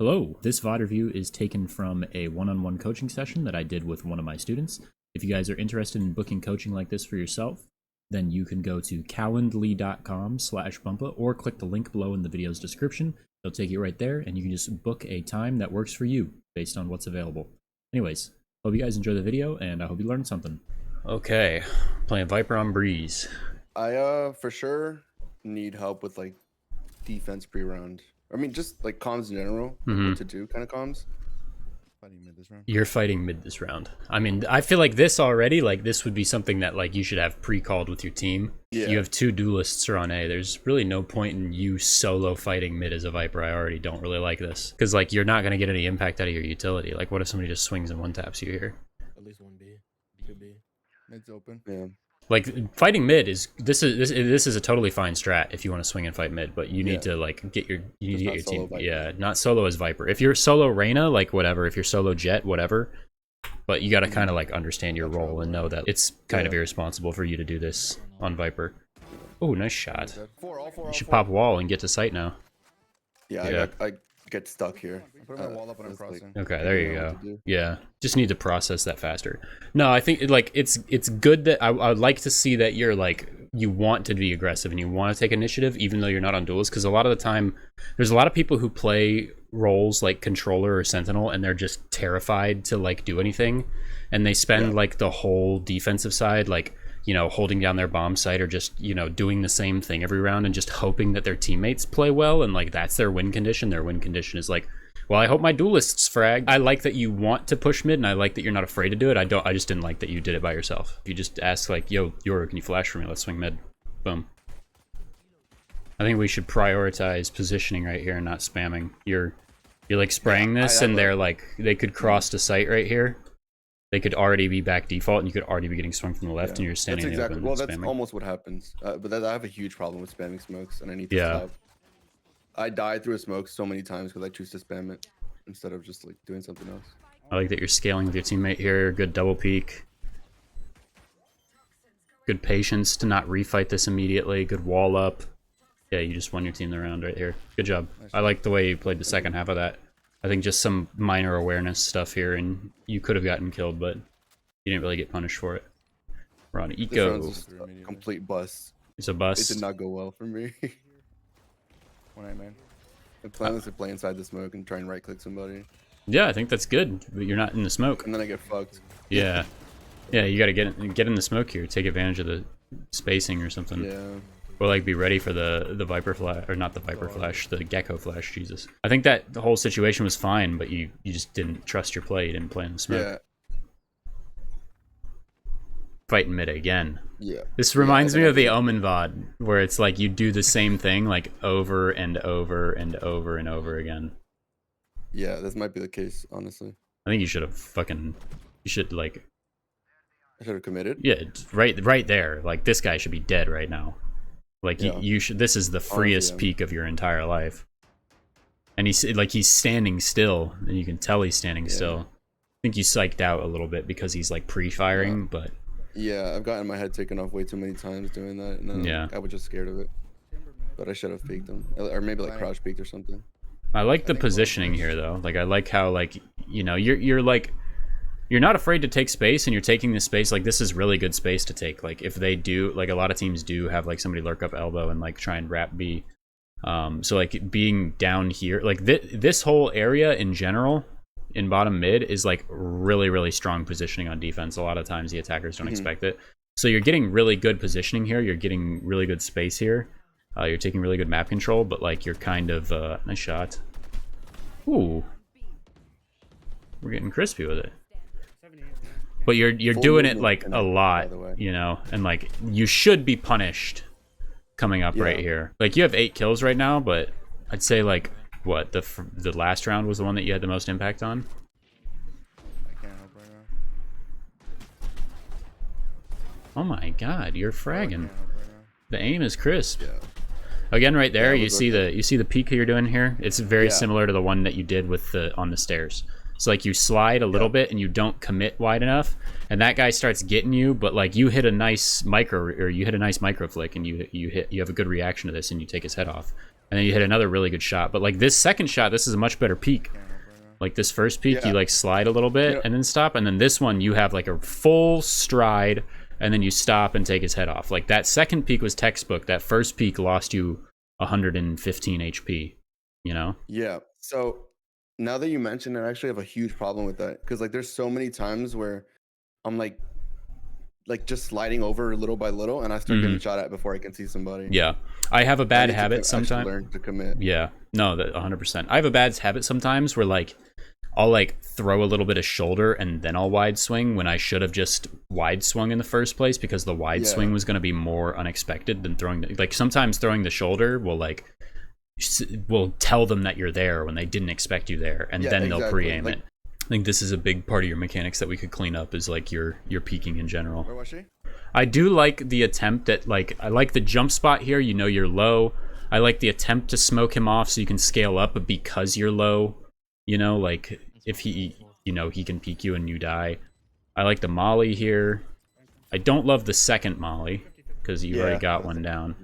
Hello, this VOD review is taken from a one-on-one coaching session that I did with one of my students. If you guys are interested in booking coaching like this for yourself, then you can go to calendly.com/bumpa or click the link below in the video's description. It'll take you right there, and you can just book a time that works for you based on what's available. Anyways, hope you guys enjoy the video, and I hope you learned something. Okay, playing Viper on Breeze. I for sure need help with like defense pre-round. I mean, just like comms in general, what to do kind of comms. Fighting mid this round. You're fighting mid this round. I mean, I feel like this already, like this would be something that like you should have pre-called with your team. Yeah. You have two duelists are on A. There's really no point in you solo fighting mid as a Viper. I already don't really like this. Because like you're not going to get any impact out of your utility. Like what if somebody just swings and one-taps you here? At least one B. Could be. Mid's open. Yeah. Like fighting mid is this is a totally fine strat if you want to swing and fight mid, but you need to like get your team. Viper. Yeah, not solo as Viper. If you're solo Reyna, like whatever. If you're solo Jet, whatever. But you got to kind of like understand your role and know that it's kind of irresponsible for you to do this on Viper. Oh, nice shot. You should pop wall and get to sight now. Yeah. I get stuck here. I'm putting my wall up when I'm crossing. Okay, there you go. Yeah, just need to process that faster. No, I think like it's good that I would like to see that you're like you want to be aggressive and you want to take initiative even though you're not on duelist, because a lot of the time there's a lot of people who play roles like controller or sentinel and they're just terrified to like do anything, and they spend like the whole defensive side like, you know, holding down their bomb site or just, you know, doing the same thing every round and just hoping that their teammates play well, and like that's their win condition. Their win condition is like, well, I hope my duelists frag. I like that you want to push mid, and I like that you're not afraid to do it. I just didn't like that you did it by yourself. If you just ask like, yo, Yoru, can you flash for me? Let's swing mid. Boom. I think we should prioritize positioning right here and not spamming. You're like spraying this, and they're like, they could cross to site right here. They could already be back default, and you could already be getting swung from the left, and you're standing in the open. Well, that's spamming. almost what happens. But I have a huge problem with spamming smokes, and I need to stop. I died through a smoke so many times because I choose to spam it instead of just like doing something else. I like that you're scaling with your teammate here. Good double peek. Good patience to not refight this immediately. Good wall up. Yeah, you just won your team the round right here. Good job. I like the way you played the second half of that. I think just some minor awareness stuff here, and you could have gotten killed, but you didn't really get punished for it. We're on eco. This round's a complete bust. It's a bust. It did not go well for me. One eye man. I plan to play inside the smoke and try and right click somebody. Yeah, I think that's good, but you're not in the smoke. And then I get fucked. Yeah. Yeah, you gotta get in the smoke here. Take advantage of the spacing or something. Yeah. Or like be ready for the Viper flash, or not the Viper flash, the Gecko flash, Jesus. I think that the whole situation was fine, but you just didn't trust your play, you didn't play in the smoke. Yeah. Fighting mid again. Yeah. This reminds me of the Omen VOD, where it's like you do the same thing like over and over and over and over again. Yeah, this might be the case, honestly. I think you should have like... I should have committed. Yeah, right there. Like this guy should be dead right now. Like you should. This is the freest peak of your entire life. And he's standing still, and you can tell he's standing still. I think you psyched out a little bit because he's like pre-firing, but yeah, I've gotten my head taken off way too many times doing that, and then I was just scared of it. But I should have peeked him, or maybe like crouch peeked or something. I like the positioning here though. Like I like how like, you know, you're like, you're not afraid to take space, and you're taking this space. Like this is really good space to take. Like if they do, like a lot of teams do have like somebody lurk up elbow and like try and wrap B. So like being down here, like this whole area in general in bottom mid is like really strong positioning on defense. A lot of times the attackers don't expect it. So you're getting really good positioning here. You're getting really good space here. You're taking really good map control, but like you're kind of nice shot. Ooh, we're getting crispy with it. But you're doing it like a lot, you know, and like you should be punished coming up right here. Like you have 8 kills right now, but I'd say like what the last round was the one that you had the most impact on. I can't help right now. Oh my God, you're fragging. The aim is crisp. Yeah. Again, right there, you see the peek you're doing here. It's very similar to the one that you did with on the stairs. So like you slide a little bit and you don't commit wide enough, and that guy starts getting you, but like you hit a nice micro flick, and you have a good reaction to this, and you take his head off. and then you hit another really good shot. But like this second shot, this is a much better peek. Like this first peek, you like slide a little bit and then stop, and then this one you have like a full stride, and then you stop and take his head off. Like that second peek was textbook. That first peek lost you 115 HP. You know? Yeah. So now that you mention it, I actually have a huge problem with that because like there's so many times where I'm like just sliding over little by little, and I start getting shot at before I can see somebody. Yeah, I have a bad habit sometimes. Learn to commit. Yeah, no, that 100%. I have a bad habit sometimes where like I'll like throw a little bit of shoulder and then I'll wide swing when I should have just wide swung in the first place because the wide swing was going to be more unexpected than throwing. Like sometimes throwing the shoulder will tell them that you're there when they didn't expect you there, and then they'll pre-aim it. I think this is a big part of your mechanics that we could clean up is like your peeking in general. Where was she? I do like the attempt at like I like the jump spot here. You know you're low. I like the attempt to smoke him off so you can scale up because you're low. You know, like if he can peek you and you die. I like the molly here. I don't love the second molly because you already got one down.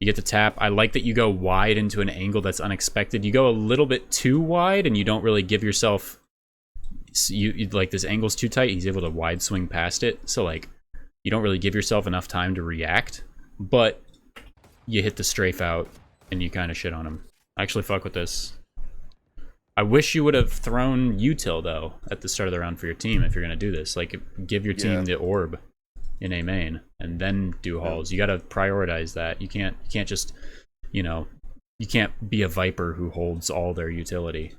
You get to tap. I like that you go wide into an angle that's unexpected. You go a little bit too wide and you don't really give yourself... You like this angle's too tight. He's able to wide swing past it. So like you don't really give yourself enough time to react. But you hit the strafe out and you kind of shit on him. I actually fuck with this. I wish you would have thrown util though at the start of the round for your team if you're going to do this. Like give your team the orb in a main and then do hauls. You got to prioritize that. You can't just, you can't be a Viper who holds all their utility.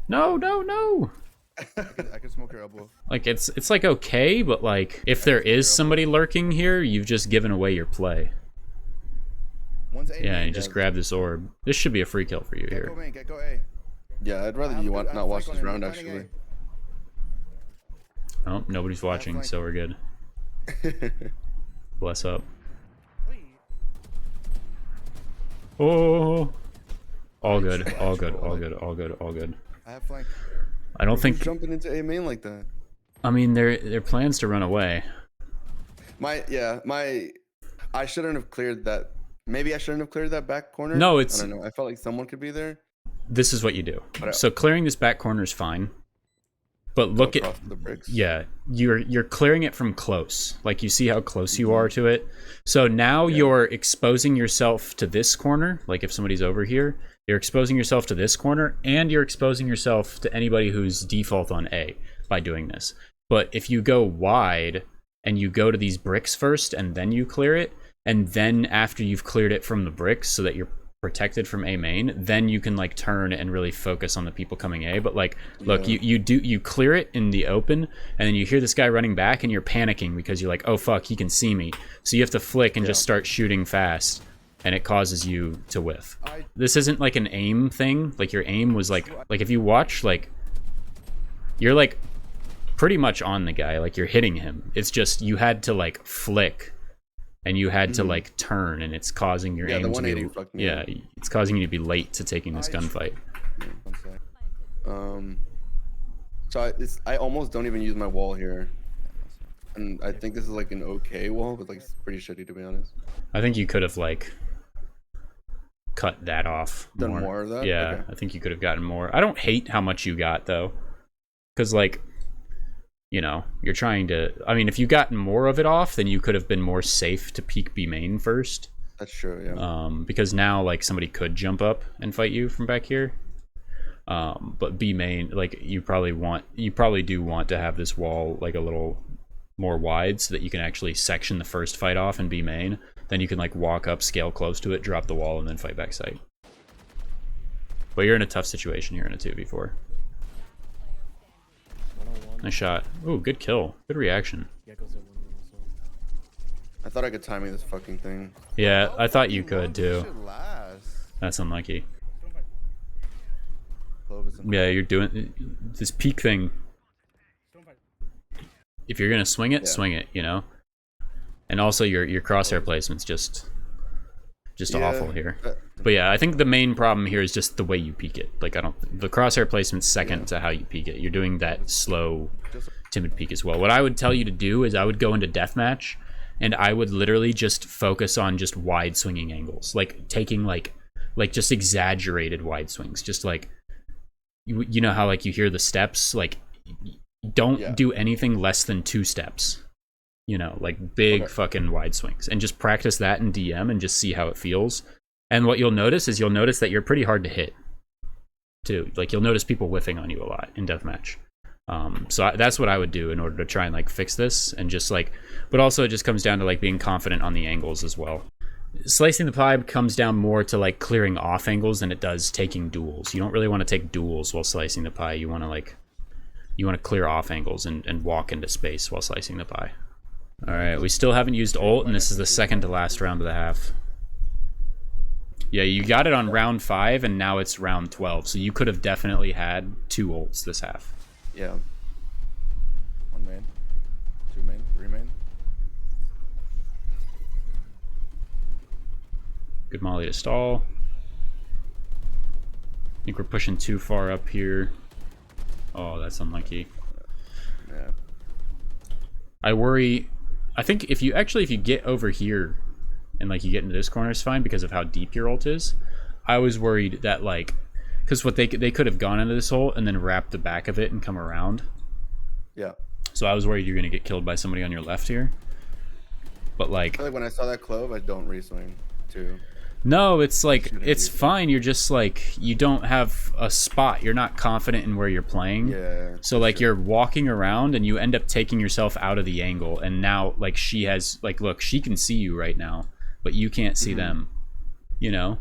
No. I can smoke your elbow. Like it's like okay, but like if there is somebody lurking here, you've just given away your play. Yeah, you just grab this orb. This should be a free kill for you here. Get go A. Yeah, I'd rather you not watch this round actually. Oh, nobody's watching, so we're good. Bless up. Oh, all good. I have flank. I don't think jumping into A main like that. I mean, their plans to run away. I shouldn't have cleared that. Maybe I shouldn't have cleared that back corner. No, I don't know. I felt like someone could be there. This is what you do. So clearing this back corner is fine. But look at the bricks. Yeah, you're clearing it from close. Like you see how close you are to it. So now you're exposing yourself to this corner. Like if somebody's over here, you're exposing yourself to this corner, and you're exposing yourself to anybody who's default on A by doing this. But if you go wide and you go to these bricks first and then you clear it, and then after you've cleared it from the bricks so that you're protected from A main, then you can like turn and really focus on the people coming A. But like look, you clear it in the open, and then you hear this guy running back and you're panicking because you're like, oh fuck, he can see me. So you have to flick and just start shooting fast, and it causes you to whiff. This isn't like an aim thing. Like your aim was like if you watch, like you're like pretty much on the guy, like you're hitting him. It's just you had to like flick and you had to like turn, and it's causing your aim to be it's causing you to be late to taking this gunfight. So I almost don't even use my wall here, and I think this is like an okay wall, but like it's pretty shitty to be honest. I think you could have like cut that off. Done more of that? Yeah, okay. I think you could have gotten more. I don't hate how much you got though, because like, you're trying to, I mean, if you gotten more of it off, then you could have been more safe to peek B main first. That's true, yeah. Because now like somebody could jump up and fight you from back here. But B main, like you probably do want to have this wall like a little more wide so that you can actually section the first fight off in B main. Then you can like walk up, scale close to it, drop the wall, and then fight back site. But you're in a tough situation here in a 2v4. Nice shot. Ooh, good kill. Good reaction. I thought I could timing this fucking thing. Yeah, I thought you could too. That's unlucky. Yeah, you're doing this peak thing. If you're gonna swing it, swing it, And also your crosshair placement's just awful here. But yeah, I think the main problem here is just the way you peek it. Like the crosshair placement's second to how you peek it. You're doing that slow, timid peek as well. What I would tell you to do is I would go into deathmatch and I would literally just focus on just wide swinging angles, like taking like just exaggerated wide swings, just like you know how like you hear the steps, like don't do anything less than 2 steps, you know, like big fucking wide swings, and just practice that in DM and just see how it feels. And what you'll notice is that you're pretty hard to hit too. Like you'll notice people whiffing on you a lot in deathmatch. So that's what I would do in order to try and like fix this, and just like, but also it just comes down to like being confident on the angles as well. Slicing the pie comes down more to like clearing off angles than it does taking duels. You don't really want to take duels while slicing the pie. You want to clear off angles and walk into space while slicing the pie. All right, we still haven't used ult, and this is the second to last round of the half. Yeah, you got it on round 5, and now it's round 12, so you could have definitely had 2 ults this half. Yeah. 1 main, 2 main, 3 main. Good molly to stall. I think we're pushing too far up here. Oh, that's unlucky. Yeah. I worry. I think if you get over here and like you get into this corner, it's fine because of how deep your ult is. I was worried that like, because what they could have gone into this hole and then wrapped the back of it and come around. Yeah. So I was worried you're gonna get killed by somebody on your left here. But like, I feel like when I saw that clove, I don't reswing too. no, it's like, it's fine. You're just like, you don't have a spot. You're not confident in where you're playing. Yeah. So like you're walking around and you end up taking yourself out of the angle. And now like she has, like, look, she can see you right now, but you can't see them, you know?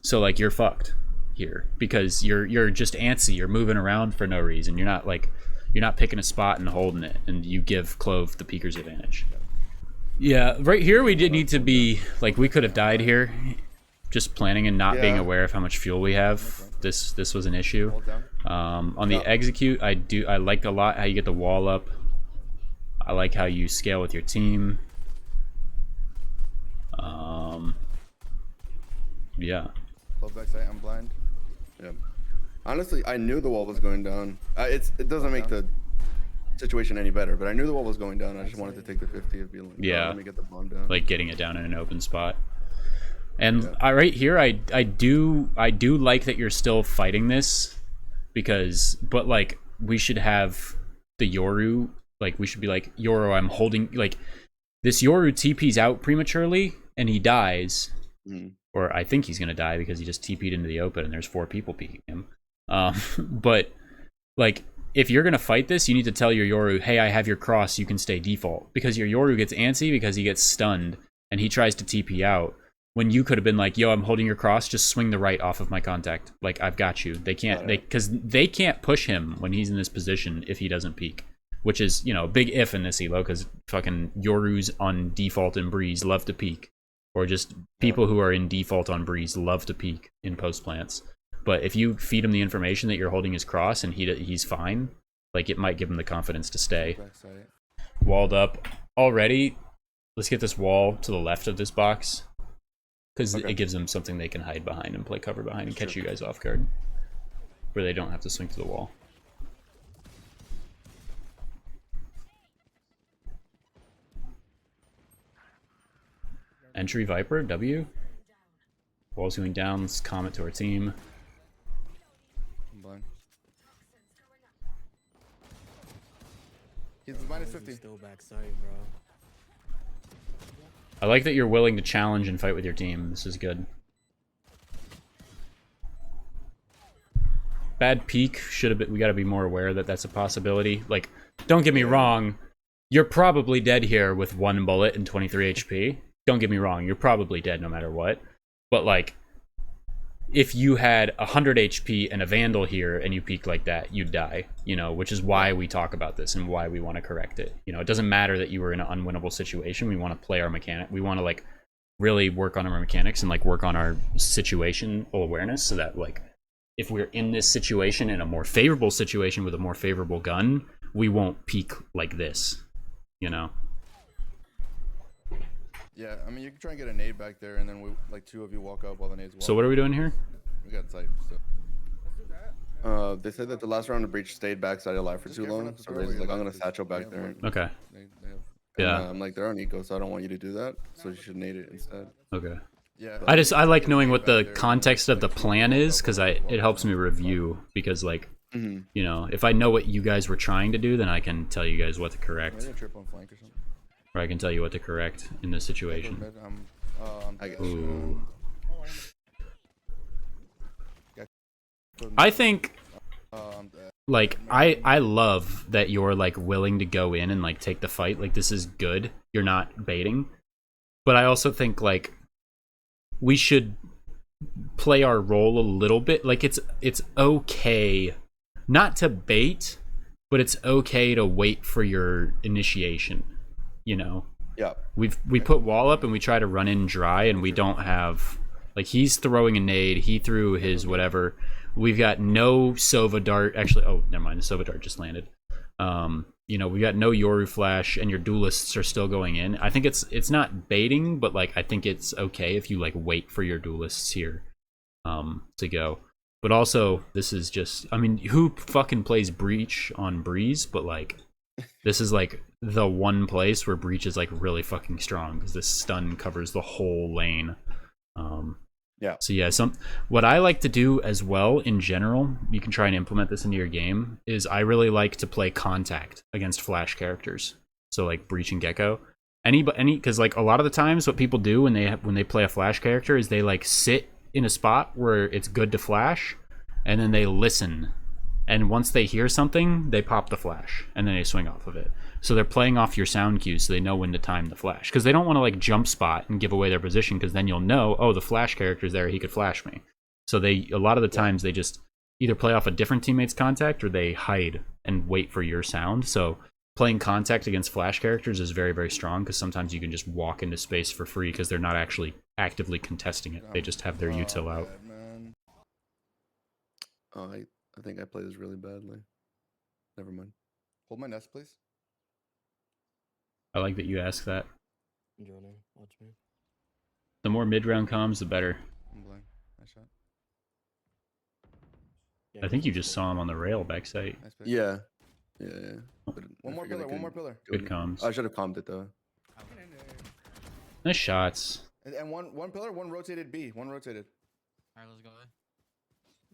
So like you're fucked here because you're just antsy. You're moving around for no reason. You're not picking a spot and holding it, and you give Clove the peeker's advantage. Yeah, right here we did need to be, like, we could have died here. Just planning and not being aware of how much fuel we have. This was an issue. On the execute, I like a lot how you get the wall up. I like how you scale with your team. Yeah. Close backside, I'm blind. Yeah. Honestly, I knew the wall was going down. It doesn't make the situation any better, but I knew the wall was going down. I just wanted to take the 50 of being like, yeah, let me get the bomb down. Like getting it down in an open spot. And right here, I do like that you're still fighting this, because, but like we should have the Yoru, like we should be like, Yoru, I'm holding, like this Yoru TP's out prematurely and he dies, or I think he's gonna die because he just TP'd into the open and there's 4 people peeking him. But like, if you're gonna fight this, you need to tell your Yoru, hey, I have your cross, you can stay default, because your Yoru gets antsy because he gets stunned and he tries to TP out. When you could have been like, yo, I'm holding your cross, just swing the right off of my contact. Like, I've got you. They can't, because they can't push him when he's in this position if he doesn't peek. Which is, you know, a big if in this elo, because fucking Yorus on default in Breeze love to peek. Or just people who are in default on Breeze love to peek in post plants. But if you feed him the information that you're holding his cross and he's fine, like, it might give him the confidence to stay. Walled up already. Let's get this wall to the left of this box, because it gives them something they can hide behind and play cover behind and catch you guys off guard, where they don't have to swing to the wall. Entry Viper, W. Wall's going down. Let's comment to our team. I'm blind. He's minus 50. Still backside, bro. I like that you're willing to challenge and fight with your team. This is good. Bad peek should have been. We got to be more aware that that's a possibility. Like, don't get me wrong, you're probably dead here with 1 bullet and 23 HP. Don't get me wrong, you're probably dead no matter what. But like, if you had 100 HP and a Vandal here and you peek like that, you'd die, you know, which is why we talk about this and why we want to correct it. You know, it doesn't matter that you were in an unwinnable situation. We want to play our mechanic. We want to like really work on our mechanics and like work on our situational awareness, so that like, if we're in this situation, in a more favorable situation with a more favorable gun, we won't peek like this, you know? Yeah, I mean, you can try and get a nade back there, and then we, like, 2 of you walk up while the nades walk. So what are we doing here? We got sight, so. They said that the last round of Breach stayed backside alive for too long, so they're just like, I'm gonna satchel back there. Okay. They have And Yeah. I'm like, they're on eco, so I don't want you to do that. So you should nade it instead. Okay. Yeah. I like knowing what the context of the plan is because it helps me review because like Mm-hmm. you know if I know what you guys were trying to do then I can tell you guys what to Maybe correct a trip on flank or something. or I can tell you what to correct in this Go situation. mid, I guess. Ooh. go I mid. think like I love that you're like willing to go in and like take the fight. Like this is good. You're not baiting. But I also think like we should play our role a little bit. Like it's okay not to bait, but it's okay to wait for your initiation. You know? Yeah. We put wall up and we try to run in dry and we don't have like he's throwing a nade, he threw his whatever. We've got no Sova dart. Actually, oh, never mind. The Sova dart just landed. You know, we got no Yoru flash, and your duelists are still going in. I think it's not baiting, but like I think it's okay if you like wait for your duelists here, to go. But also, this is just. I mean, who fucking plays Breach on Breeze? But like, this is like the one place where Breach is like really fucking strong because this stun covers the whole lane. Yeah. So yeah, what I like to do as well in general, you can try and implement this into your game, is I really like to play contact against flash characters. So like Breach and Gecko. Because like a lot of the times what people do when they play a flash character is they like sit in a spot where it's good to flash, and then they listen. And once they hear something, they pop the flash, and then they swing off of it. So they're playing off your sound cues so they know when to time the flash. Because they don't want to like jump spot and give away their position because then you'll know, oh, the flash character's there, he could flash me. So a lot of the times they just either play off a different teammate's contact or they hide and wait for your sound. So playing contact against flash characters is very, very strong because sometimes you can just walk into space for free because they're not actually actively contesting it. They just have their util out. Man. Oh, I think I played this really badly. Never mind. Hold my nest, please. I like that you ask that. Jordan, watch me. The more mid-round comms, the better. I'm blind. Nice shot. Yeah, I think you just saw him on the rail backside. Nice pick. Yeah. Yeah. But One I more figured I pillar. One more couldn't pillar. do Good it. comms. I should have calmed it though. Nice shots. And one pillar. One rotated B. One rotated. Alright, let's go.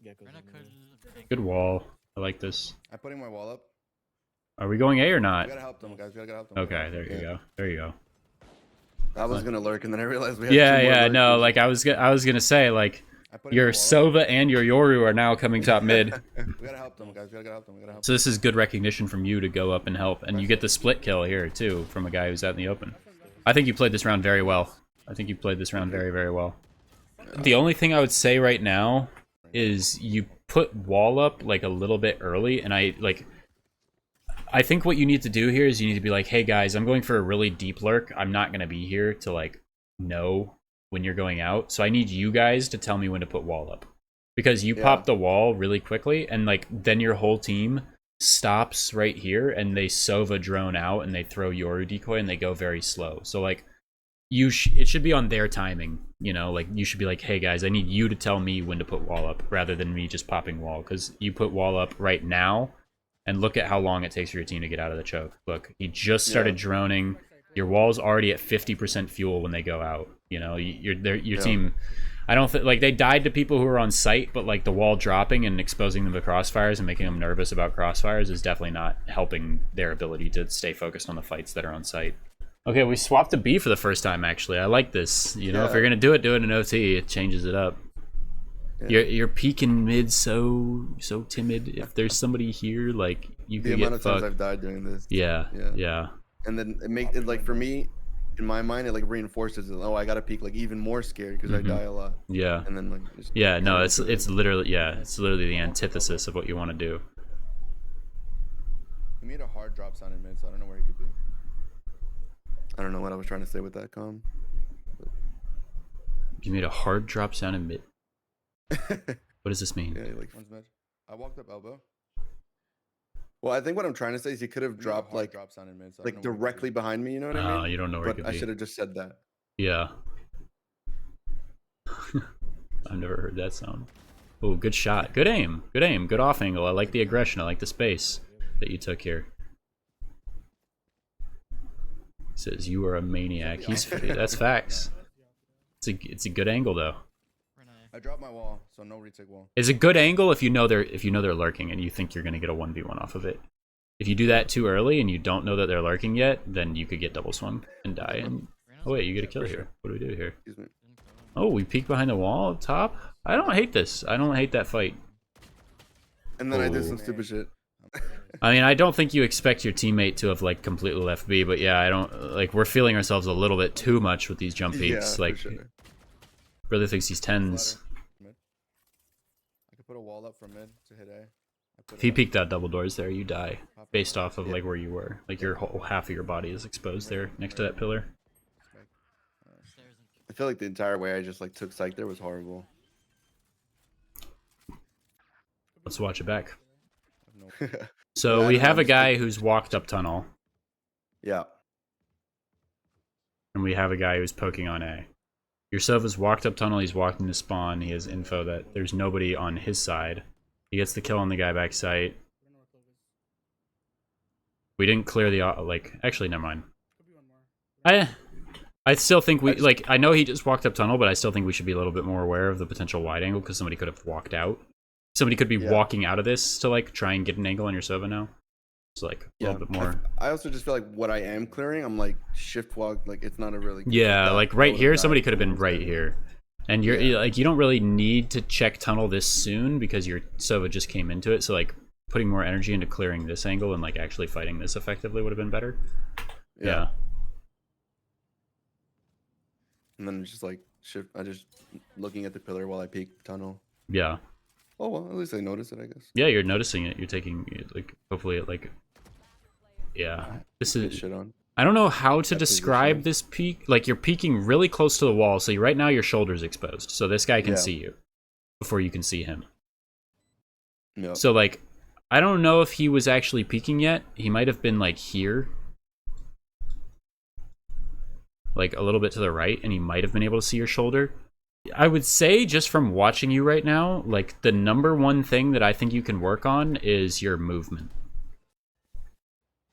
Gecko's Reyna in there. could. Good wall. I like this. I'm putting my wall up. Are we going A or We not? gotta help them, guys. We gotta help them. Okay, there you go. There you go. I was gonna lurk and then I realized we had Yeah, two more yeah, no, lurkers. like I was gonna say, like I put your my wall up. Sova and your Yoru are now coming top mid. We gotta help them, guys. We gotta help them. We gotta help. So this is good recognition from you to go up and help, and you get the split kill here too from a guy who's out in the open. I think you played this round very well. I think you played this round very, very well. The only thing I would say right now is you put wall up like a little bit early, and I think what you need to do here is you need to be like, hey guys, I'm going for a really deep lurk. I'm not gonna be here to like know when you're going out, so I need you guys to tell me when to put wall up. Because you pop the wall really quickly, and like then your whole team stops right here, and they Sova drone out, and they throw Yoru decoy, and they go very slow. So like, it should be on their timing, you know? Like you should be like, hey guys, I need you to tell me when to put wall up, rather than me just popping wall. Because you put wall up right now, and look at how long it takes for your team to get out of the choke. Look, he just started droning. Your wall's already at 50% fuel when they go out. You know, your team. I don't think like they died to people who were on site, but like the wall dropping and exposing them to crossfires and making them nervous about crossfires is definitely not helping their ability to stay focused on the fights that are on site. Okay, we swapped to B for the first time. Actually, I like this. You know, if you're gonna do it in OT. It changes it up. Yeah. You're peeking mid so timid. If there's somebody here, like you could get fucked. The amount of times I've died doing this. Yeah. And then it makes it like for me, in my mind, it like reinforces it. Oh, I gotta peek like even more scared because I die a lot. Yeah. And then like no, it's literally the antithesis of what you want to do. He made a hard drop sound in mid, so I don't know where he could be. I don't know what I was trying to say with that com. You made a hard drop sound in mid. What does this mean? Yeah, like One's mid. I walked up elbow. well, I think what I'm trying to say is he could have He made a dropped hard like drop sound in mid, so I don't like know where he could directly be. behind me. You know what I mean? You don't know where it But could I be. should have just said that. Yeah. I've never heard that sound. Oh, good shot. Good aim. Good aim. Good off angle. I like the aggression. I like the space that you took here. Says you are a maniac. That's facts. It's a good angle though. I dropped my wall, so no retake wall. It's a good angle if you know they're lurking and you think you're gonna get a 1v1 off of it. If you do that too early and you don't know that they're lurking yet, then you could get double swung and die. And oh wait, you get a kill here. What do we do here? Excuse me. Oh, we peek behind the wall up top. I don't hate this. I don't hate that fight. And then I did some stupid shit. I mean, I don't think you expect your teammate to have like completely left B, but yeah, I don't like we're feeling ourselves a little bit too much with these jump peeks. Yeah, like, for sure. brother thinks he's tens. Mid. I could put a wall up from mid to hit A. If he peeked out double doors there, you die based off of like where you were. Like your whole half of your body is exposed there next to that pillar. I feel like the entire way I just like took psych there was horrible. Let's watch it back. No. So Yeah, I we don't have a understand. guy who's walked up tunnel, Yeah. and we have a guy who's poking on A. Your Sova's walked up tunnel, he's walked into spawn, he has info that there's nobody on his side. He gets the kill on the guy back site. We didn't clear the, like, actually, never mind. I still think we, like, I know he just walked up tunnel, but I still think we should be a little bit more aware of the potential wide angle, because somebody could have walked out. Somebody could be walking out of this to, like, try and get an angle on your Sova now. So, like, a little bit more. I also just feel like what I am clearing, I'm like shift walk, like it's not a really good Yeah, that like right road here, of somebody that. could have been right here. And you're like, you don't really need to check tunnel this soon because your Sova just came into it. So like putting more energy into clearing this angle and like actually fighting this effectively would have been better. Yeah. And then just like shift, I just looking at the pillar while I peek tunnel. Yeah. Oh well, at least I noticed it, I guess. Yeah, you're noticing it. You're taking like hopefully it like this Good is shit on. I don't know how to That describe position. this peek. Like you're peeking really close to the wall. So right now your shoulder's exposed. So this guy can Yeah. see you before you can see him. Yeah. So like I don't know if he was actually peeking yet. He might have been like here. Like a little bit to the right, and he might have been able to see your shoulder. I would say just from watching you right now, like the number one thing that I think you can work on is your movement.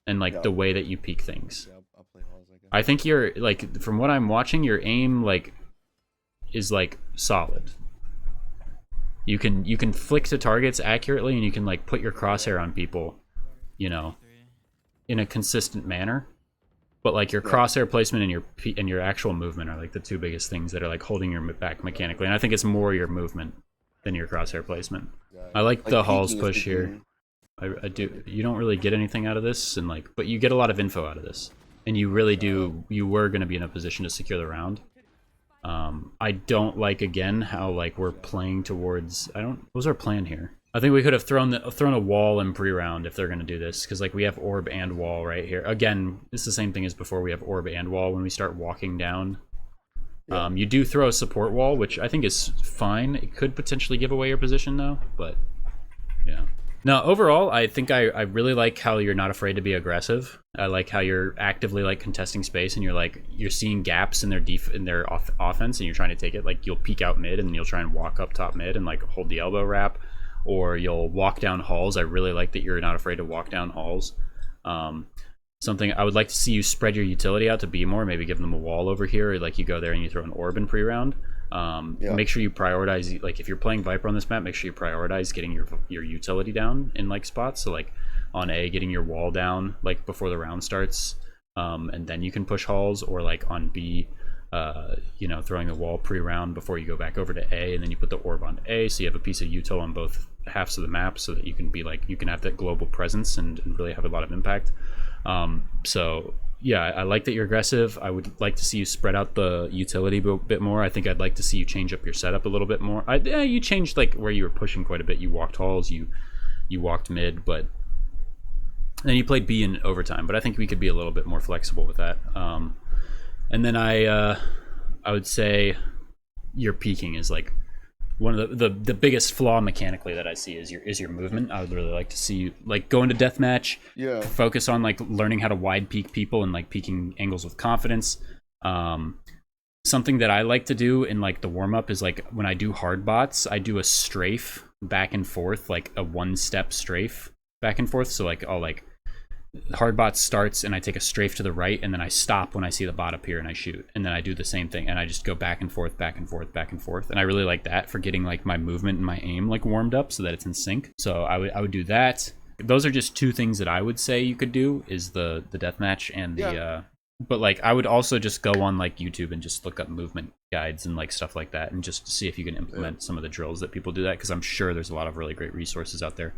And like the way that you peek things. Yeah, I'll play halls, I guess. I think you're like from what I'm watching, your aim like is like solid. You can flick to targets accurately, and you can like put your crosshair on people, you know, in a consistent manner. But like your crosshair placement and your actual movement are like the two biggest things that are like holding your back mechanically. And I think it's more your movement than your crosshair placement. Yeah, I like the halls peeking is push here. peeking. I do. You don't really get anything out of this, and like, but you get a lot of info out of this, and you really do. You were going to be in a position to secure the round. I don't like again how like we're playing towards. What was our plan here? I think we could have thrown a wall in pre-round if they're going to do this, because like we have orb and wall right here. Again, it's the same thing as before. We have orb and wall when we start walking down. Yeah. You do throw a support wall, which I think is fine. It could potentially give away your position though, but yeah. No, overall, I think I really like how you're not afraid to be aggressive. I like how you're actively like contesting space, and you're seeing gaps in their offense, and you're trying to take it. Like you'll peek out mid, and then you'll try and walk up top mid and like hold the elbow wrap, or you'll walk down halls. I really like that you're not afraid to walk down halls. Something I would like to see you spread your utility out to be more. Maybe give them a wall over here, or like you go there and you throw an orb in pre-round. Make sure you prioritize, like if you're playing Viper on this map, make sure you prioritize getting your utility down in like spots. So like on A, getting your wall down like before the round starts, and then you can push halls, or like on B, throwing the wall pre-round before you go back over to A, and then you put the orb on A, so you have a piece of util on both halves of the map, so that you can be like, you can have that global presence and really have a lot of impact. So yeah, I like that you're aggressive. I would like to see you spread out the utility a bit more. I think I'd like to see you change up your setup a little bit more. You changed like where you were pushing quite a bit. You walked halls, you walked mid, but then you played B in overtime. But I think we could be a little bit more flexible with that. And then I would say your peaking is like one of the biggest flaw mechanically that I see is your movement. I would really like to see you like go into deathmatch, focus on like learning how to wide peek people and like peeking angles with confidence. Something that I like to do in like the warm up is like when I do hard bots, I do a strafe back and forth, like a 1-step strafe back and forth. So like I'll like hard bot starts and I take a strafe to the right, and then I stop when I see the bot appear and I shoot, and then I do the same thing, and I just go back and forth, back and forth, back and forth, and I really like that for getting like my movement and my aim like warmed up so that it's in sync. So I would do that. Those are just two things that I would say you could do, is the deathmatch and the but like I would also just go on like YouTube and just look up movement guides and like stuff like that, and just see if you can implement some of the drills that people do that, because I'm sure there's a lot of really great resources out there.